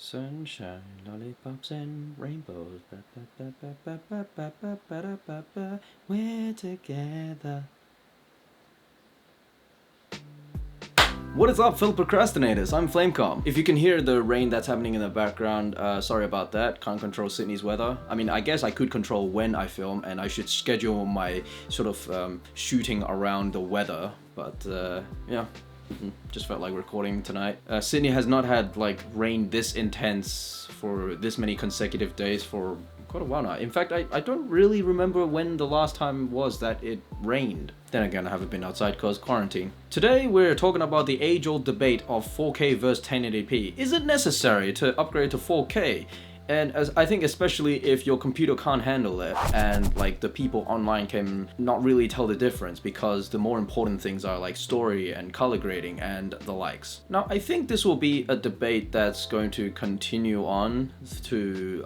Sunshine, lollipops and rainbows. We're together. What is up, fellow procrastinators? I'm Flamecom. If you can hear the rain that's happening in the background, sorry about that. Can't control Sydney's weather. I mean, I guess I could control when I film, and I should schedule my sort of shooting around the weather. But yeah, just felt like recording tonight. Sydney has not had like rain this intense for this many consecutive days for quite a while now. In fact, I don't really remember when the last time was that it rained. Then again, I haven't been outside cause quarantine. Today we're talking about the age-old debate of 4K versus 1080p. Is it necessary to upgrade to 4K? And as I think especially if your computer can't handle it and like the people online can not really tell the difference because the more important things are like story and color grading and the likes. Now I think this will be a debate that's going to continue on to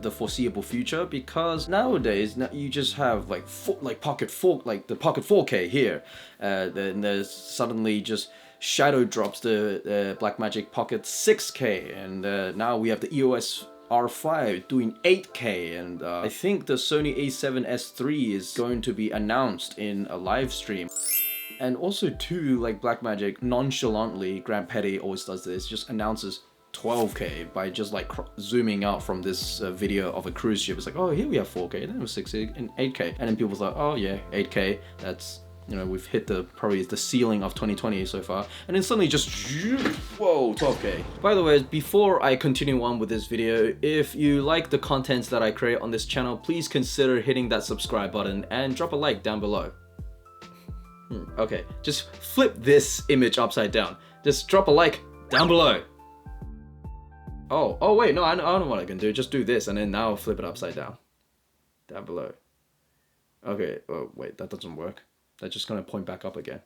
the foreseeable future, because nowadays you just have like pocket 4K here, then there's suddenly just shadow drops the Blackmagic Pocket 6K, and now we have the EOS R5 doing 8K, and I think the Sony A7s3 is going to be announced in a live stream. And also too, like Blackmagic nonchalantly, Grant Petty always does this, just announces 12K by just like zooming out from this video of a cruise ship. It's like, oh, here we have 4K, then it was 6K and 8K, and then people thought, oh yeah, 8K, that's, you know, we've hit probably the ceiling of 2020 so far, and then suddenly just whoa, 12K. By the way, before I continue on with this video, if you like the contents that I create on this channel, please consider hitting that subscribe button and drop a like down below. Okay, just flip this image upside down. Just drop a like down below. Oh wait, no, I know what I can do. Just do this and then now flip it upside down below. Okay, oh wait, that doesn't work. That's just gonna point back up again.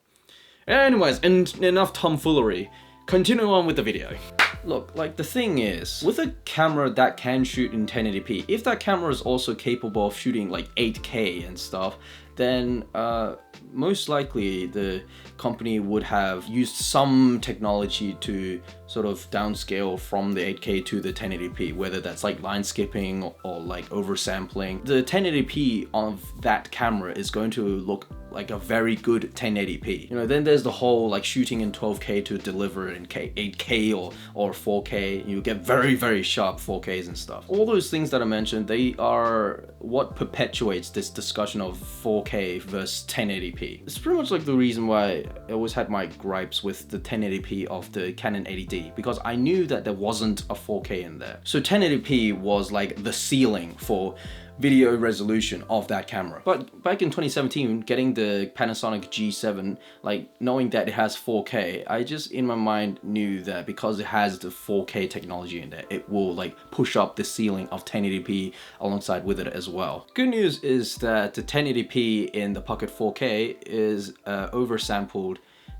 Anyways, and enough tomfoolery. Continue on with the video. Look, like the thing is, with a camera that can shoot in 1080p, if that camera is also capable of shooting like 8K and stuff, then most likely the company would have used some technology to sort of downscale from the 8K to the 1080p, whether that's like line skipping or like oversampling. The 1080p of that camera is going to look like a very good 1080p. You know, then there's the whole like shooting in 12K to deliver in 8K or 4K. You get very, very sharp 4Ks and stuff. All those things that I mentioned, they are what perpetuates this discussion of 4K versus 1080p. It's pretty much like the reason why I always had my gripes with the 1080p of the Canon 80D, because I knew that there wasn't a 4K in there. So 1080p was like the ceiling for video resolution of that camera. But back in 2017, getting the Panasonic G7, like knowing that it has 4K, I just in my mind knew that because it has the 4K technology in there, it will like push up the ceiling of 1080p alongside with it as well. Good news is that the 1080p in the Pocket 4K is oversampled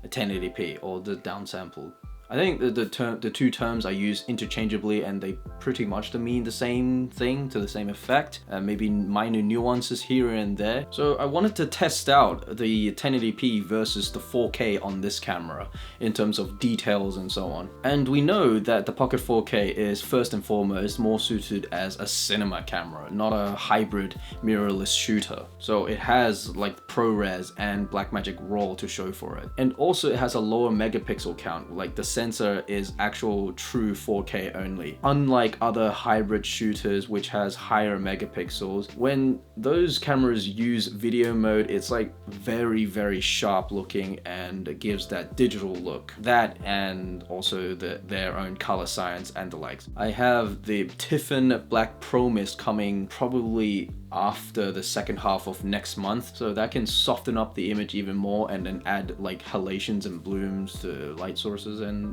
1080p, or the downsampled. I think the two terms I use interchangeably, and they pretty much mean the same thing to the same effect, maybe minor nuances here and there. So I wanted to test out the 1080p versus the 4K on this camera in terms of details and so on. And we know that the Pocket 4K is first and foremost more suited as a cinema camera, not a hybrid mirrorless shooter. So it has like ProRes and Blackmagic RAW to show for it. And also it has a lower megapixel count, like the sensor is actual true 4K only. Unlike other hybrid shooters which has higher megapixels, when those cameras use video mode, it's like very, very sharp looking and gives that digital look. That and also their own color science and the likes. I have the Tiffin Black Pro Mist coming probably after the second half of next month, so that can soften up the image even more and then add like halations and blooms to light sources and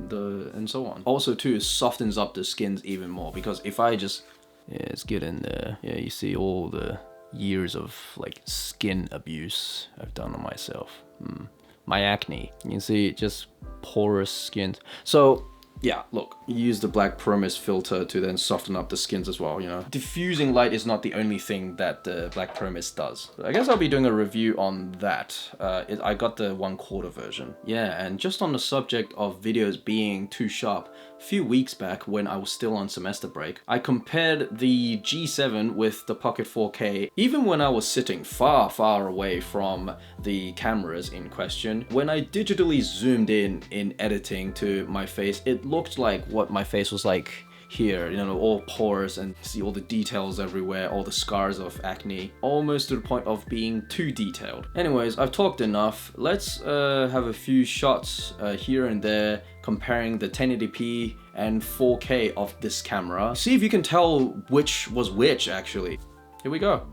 so on. Also too, it softens up the skins even more, because if I just, yeah, it's get in there, yeah, you see all the years of like skin abuse I've done on myself. My acne, you can see just porous skin. So yeah, look, use the Black Pro Mist filter to then soften up the skins as well, you know. Diffusing light is not the only thing that the Black Pro Mist does. So I guess I'll be doing a review on that. I got the 1/4 version. Yeah, and just on the subject of videos being too sharp, few weeks back when I was still on semester break, I compared the G7 with the Pocket 4K. Even when I was sitting far, far away from the cameras in question, when I digitally zoomed in editing to my face, it looked like what my face was like here, you know, all pores and see all the details everywhere, all the scars of acne, almost to the point of being too detailed. Anyways, I've talked enough. Let's have a few shots here and there comparing the 1080p and 4K of this camera. See if you can tell which was which actually. Here we go.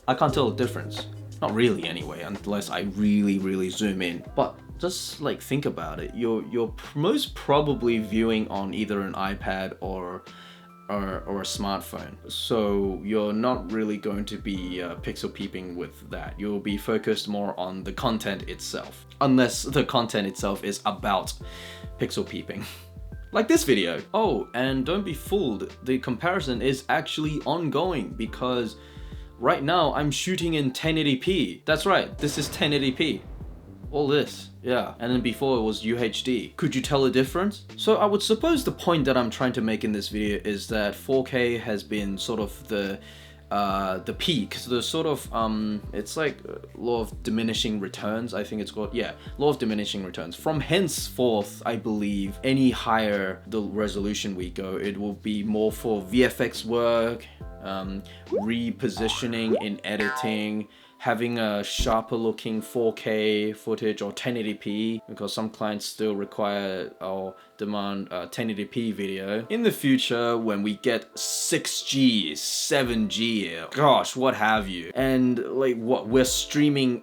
I can't tell the difference. Not really anyway, unless I really zoom in. But just like think about it. You're most probably viewing on either an iPad or a smartphone. So you're not really going to be pixel peeping with that. You'll be focused more on the content itself. Unless the content itself is about pixel peeping. Like this video. Oh, and don't be fooled. The comparison is actually ongoing because right now I'm shooting in 1080p. That's right, this is 1080p. All this, yeah. And then before it was UHD. Could you tell a difference? So I would suppose the point that I'm trying to make in this video is that 4K has been sort of the peak, so the sort of it's like law of diminishing returns, I think it's called. Yeah, law of diminishing returns. From henceforth, I believe any higher the resolution we go, it will be more for VFX work, repositioning in editing, having a sharper looking 4K footage or 1080p, because some clients still require or demand 1080p video. In the future, when we get 6G, 7G, gosh, what have you, and like what we're streaming,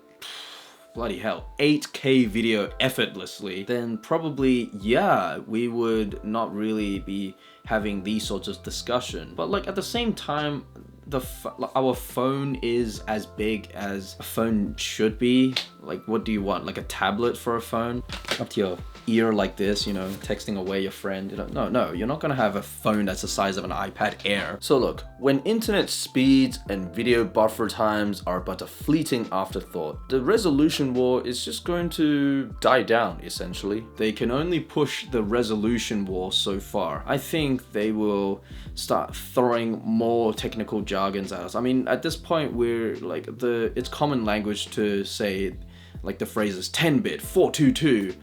bloody hell, 8K video effortlessly, then probably, yeah, we would not really be having these sorts of discussion. But like at the same time, our phone is as big as a phone should be. Like, what do you want? Like a tablet for a phone? Up to your ear like this, you know, texting away your friend. You know, no, you're not gonna have a phone that's the size of an iPad Air. So look, when internet speeds and video buffer times are but a fleeting afterthought, the resolution war is just going to die down, essentially. They can only push the resolution war so far. I think they will start throwing more technical jargons at us. I mean, at this point, we're like, it's common language to say, like the phrases 10-bit, 422,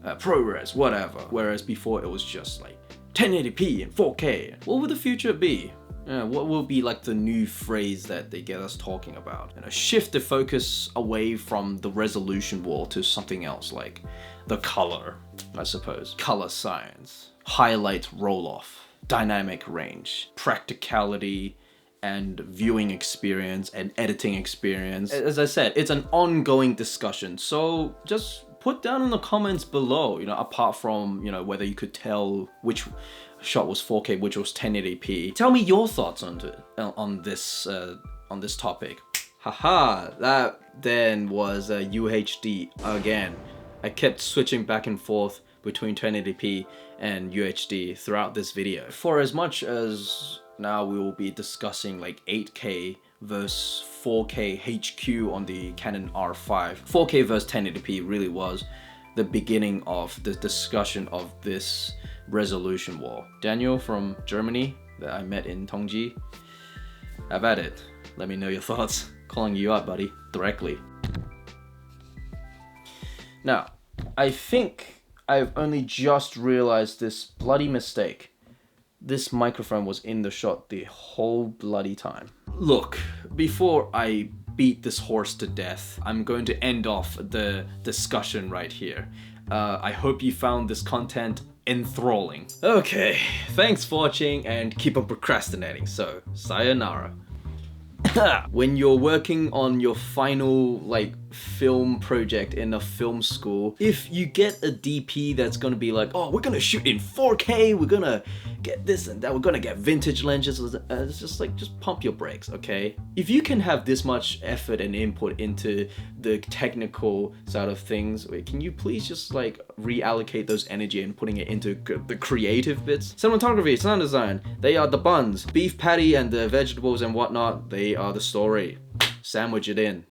ProRes, whatever. Whereas before it was just like 1080p and 4K. What will the future be? What will be like the new phrase that they get us talking about? Shift the focus away from the resolution war to something else, like the color, I suppose. Color science, highlight roll-off, dynamic range, practicality, and viewing experience and editing experience. As I said, it's an ongoing discussion. So just put down in the comments below, you know, apart from, you know, whether you could tell which shot was 4K, which was 1080p. Tell me your thoughts on this topic. Haha, that then was UHD again. I kept switching back and forth between 1080p and UHD throughout this video. For as much as now we will be discussing like 8K versus 4K HQ on the Canon R5. 4K versus 1080p really was the beginning of the discussion of this resolution war. Daniel from Germany that I met in Tongji, have at it. Let me know your thoughts. Calling you up, buddy, directly. Now, I think I've only just realized this bloody mistake. This microphone was in the shot the whole bloody time. Look, before I beat this horse to death, I'm going to end off the discussion right here. I hope you found this content enthralling. Okay, thanks for watching and keep on procrastinating. So, sayonara. When you're working on your final film project in a film school, if you get a DP that's gonna be like, oh, we're gonna shoot in 4K, we're gonna get this and that, we're gonna get vintage lenses, it's just pump your brakes, okay? If you can have this much effort and input into the technical side of things, can you please just reallocate those energy and putting it into the creative bits? Cinematography, sound design, they are the buns. Beef patty and the vegetables and whatnot, they are the story. Sandwich it in.